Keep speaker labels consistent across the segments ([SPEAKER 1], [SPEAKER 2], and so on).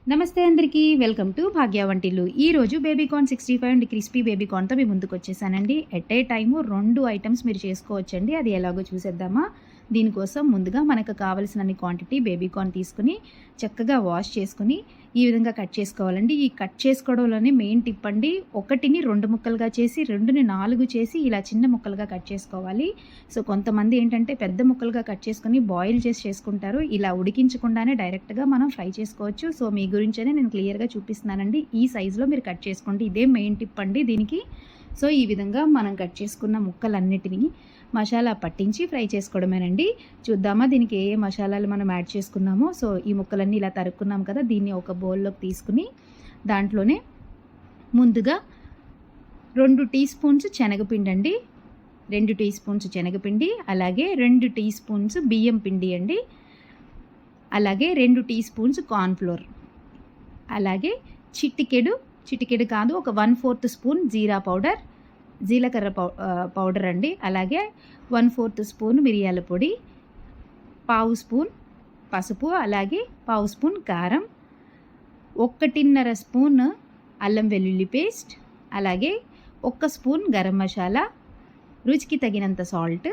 [SPEAKER 1] నమస్తే అందరికీ, welcome to భాగ్య వంటిల్లు. ఈరోజు బేబీకార్న్ 65 అండ్ క్రిస్పీ బేబీకార్న్తో మీ ముందుకు వచ్చేసానండి. ఎట్ ఏ టైము 2 ఐటమ్స్ మీరు చేసుకోవచ్చండి. అది ఎలాగో చూసేద్దామా. దీనికోసం ముందుగా మనకు కావలసినన్ని క్వాంటిటీ బేబీకార్న్ తీసుకుని చక్కగా వాష్ చేసుకుని ఈ విధంగా కట్ చేసుకోవాలండి. ఈ కట్ చేసుకోవడంలోనే మెయిన్ టిప్ అండి. 1ని 2 ముక్కలుగా చేసి 2ని 4 చేసి ఇలా చిన్న ముక్కలుగా కట్ చేసుకోవాలి. సో కొంతమంది ఏంటంటే పెద్ద ముక్కలుగా కట్ చేసుకుని బాయిల్ చేసి చేసుకుంటారు. ఇలా ఉడికించకుండానే డైరెక్ట్గా మనం ఫ్రై చేసుకోవచ్చు. సో మీ గురించనే నేను క్లియర్గా చూపిస్తున్నానండి. ఈ సైజులో మీరు కట్ చేసుకోండి. ఇదే మెయిన్ టిప్ అండి దీనికి. సో ఈ విధంగా మనం కట్ చేసుకున్న ముక్కలన్నిటినీ మసాలా పట్టించి ఫ్రై చేసుకోవడమేనండి. చూద్దామా దీనికి ఏ ఏ మసాలాలు మనం యాడ్ చేసుకున్నామో. సో ఈ ముక్కలన్నీ ఇలా తరుక్కున్నాం కదా, దీన్ని ఒక బౌల్లోకి తీసుకుని దాంట్లోనే ముందుగా 2 టీ స్పూన్స్ శనగపిండి అండి, 2 టీ స్పూన్స్ శనగపిండి, అలాగే 2 టీ స్పూన్స్ బియ్యం పిండి అండి, అలాగే 2 టీ స్పూన్స్ కార్న్ఫ్లోర్, అలాగే చిటికెడు కాదు ఒక 1/4 స్పూన్ జీలకర్ర పౌడర్ అండి, అలాగే 1/4 స్పూన్ మిరియాల పొడి, 1/2 స్పూన్ పసుపు, అలాగే 1/2 స్పూన్ కారం, 1.5 స్పూన్ అల్లం వెల్లుల్లి పేస్ట్, అలాగే 1 స్పూన్ గరం మసాలా, రుచికి తగినంత సాల్ట్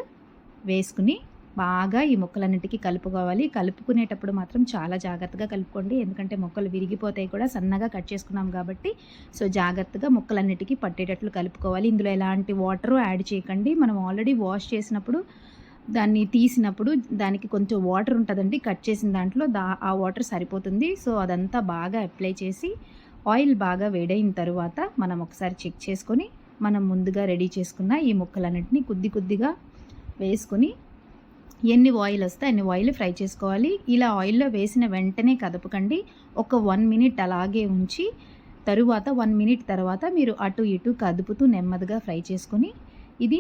[SPEAKER 1] వేసుకుని బాగా ఈ ముక్కలన్నిటికీ కలుపుకోవాలి. కలుపుకునేటప్పుడు మాత్రం చాలా జాగ్రత్తగా కలుపుకోండి, ఎందుకంటే ముక్కలు విరిగిపోతాయి కూడా. సన్నగా కట్ చేసుకున్నాం కాబట్టి సో జాగ్రత్తగా ముక్కలన్నిటికీ పట్టేటట్లు కలుపుకోవాలి. ఇందులో ఎలాంటి వాటర్ యాడ్ చేయకండి. మనం ఆల్రెడీ వాష్ చేసినప్పుడు దాన్ని తీసినప్పుడు దానికి కొంచెం వాటర్ ఉంటుందండి, కట్ చేసిన దాంట్లో ఆ వాటర్ సరిపోతుంది. సో అదంతా బాగా అప్లై చేసి ఆయిల్ బాగా వేడైన తర్వాత మనం ఒకసారి చెక్ చేసుకొని మనం ముందుగా రెడీ చేసుకున్న ఈ ముక్కలన్నిటిని కొద్దిగా వేసుకొని ఎన్ని ఆయిల్ వస్తే అన్ని ఆయిల్ ఫ్రై చేసుకోవాలి. ఇలా ఆయిల్లో వేసిన వెంటనే కదపకండి. ఒక 1 మినిట్ అలాగే ఉంచి తరువాత 1 మినిట్ తర్వాత మీరు అటు ఇటు కదుపుతూ నెమ్మదిగా ఫ్రై చేసుకొని ఇది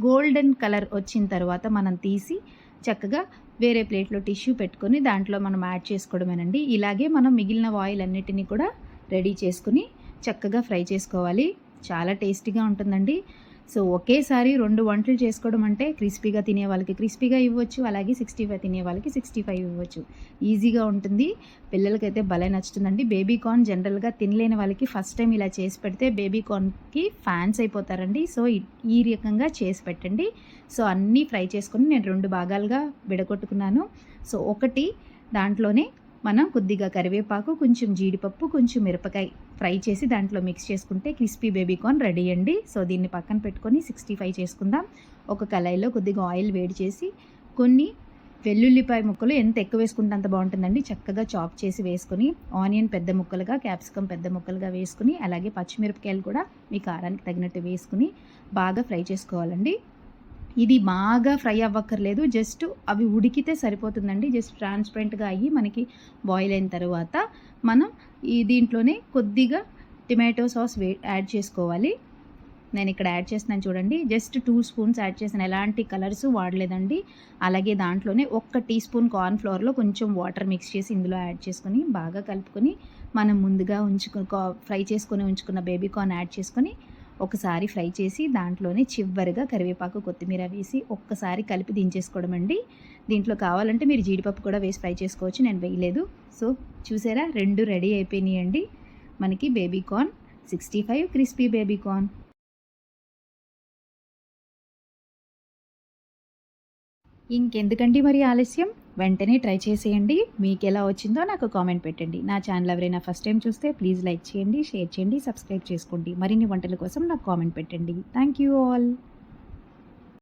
[SPEAKER 1] గోల్డెన్ కలర్ వచ్చిన తర్వాత మనం తీసి చక్కగా వేరే ప్లేట్లో టిష్యూ పెట్టుకొని దాంట్లో మనం యాడ్ చేసుకోవడమేనండి. ఇలాగే మనం మిగిలిన ఆయిల్ అన్నిటినీ కూడా రెడీ చేసుకుని చక్కగా ఫ్రై చేసుకోవాలి. చాలా టేస్టీగా ఉంటుందండి. సో ఒకేసారి 2 వంటలు చేసుకోవడం అంటే క్రిస్పీగా తినే వాళ్ళకి క్రిస్పీగా ఇవ్వచ్చు, అలాగే 65 తినే వాళ్ళకి 65 ఇవ్వచ్చు. ఈజీగా ఉంటుంది. పిల్లలకైతే భలే నచ్చుతుందండి. బేబీకార్న్ జనరల్గా తినలేని వాళ్ళకి ఫస్ట్ టైం ఇలా చేసి పెడితే బేబీకార్న్కి ఫ్యాన్స్ అయిపోతారండి. సో ఈ రకంగా చేసి పెట్టండి. సో అన్నీ ఫ్రై చేసుకొని నేను 2 భాగాలుగా విడగొట్టుకున్నాను. సో ఒకటి దాంట్లోనే మనం కొద్దిగా కరివేపాకు, కొంచెం జీడిపప్పు, కొంచెం మిరపకాయ ఫ్రై చేసి దాంట్లో మిక్స్ చేసుకుంటే క్రిస్పీ బేబీకార్న్ రెడీ అండి. సో దీన్ని పక్కన పెట్టుకొని 65 చేసుకుందాం. ఒక కళాయిలో కొద్దిగా ఆయిల్ వేడి చేసి కొన్ని వెల్లుల్లిపాయ ముక్కలు ఎంత ఎక్కువ వేసుకుంటే అంత బాగుంటుందండి. చక్కగా చాప్ చేసి వేసుకొని ఆనియన్ పెద్ద ముక్కలుగా, క్యాప్సికమ్ పెద్ద ముక్కలుగా వేసుకుని, అలాగే పచ్చిమిరపకాయలు కూడా మీ కారానికి తగినట్టు వేసుకుని బాగా ఫ్రై చేసుకోవాలండి. ఇది బాగా ఫ్రై అవ్వక్కర్లేదు, జస్ట్ అవి ఉడికితే సరిపోతుందండి. జస్ట్ ట్రాన్స్పరెంట్గా అయ్యి మనకి బాయిల్ అయిన తర్వాత మనం దీంట్లోనే కొద్దిగా టొమాటో సాస్ యాడ్ చేసుకోవాలి. నేను ఇక్కడ యాడ్ చేస్తున్నాను చూడండి. జస్ట్ 2 స్పూన్స్ యాడ్ చేసిన, ఎలాంటి కలర్స్ వాడలేదండి. అలాగే దాంట్లోనే 1 టీ స్పూన్ కార్న్ఫ్లోర్లో కొంచెం వాటర్ మిక్స్ చేసి ఇందులో యాడ్ చేసుకొని బాగా కలుపుకొని మనం ముందుగా ఫ్రై చేసుకొని ఉంచుకున్న బేబీకార్న్ యాడ్ చేసుకొని ఒకసారి ఫ్రై చేసి దాంట్లోనే చివరిగా కరివేపాకు, కొత్తిమీర వేసి ఒక్కసారి కలిపి దించేసుకోవడం అండి. దీంట్లో కావాలంటే మీరు జీడిపప్పు కూడా వేసి ఫ్రై చేసుకోవచ్చు, నేను వేయలేదు. సో చూసారా, 2 రెడీ అయిపోయినాయండి మనకి బేబీకార్న్ 65 క్రిస్పీ బేబీకార్న్. ఇంకెందుకండి మరి ఆలస్యం, వెంటనే ట్రై చేసేయండి. మీకు ఎలా వచ్చిందో నాకు కామెంట్ పెట్టండి. నా ఛానల్ ఎవరైనా ఫస్ట్ టైం చూస్తే ప్లీజ్ లైక్ చేయండి, షేర్ చేయండి, సబ్స్క్రైబ్ చేసుకోండి. మరిన్ని వంటల కోసం నాకు కామెంట్ పెట్టండి. Thank you all.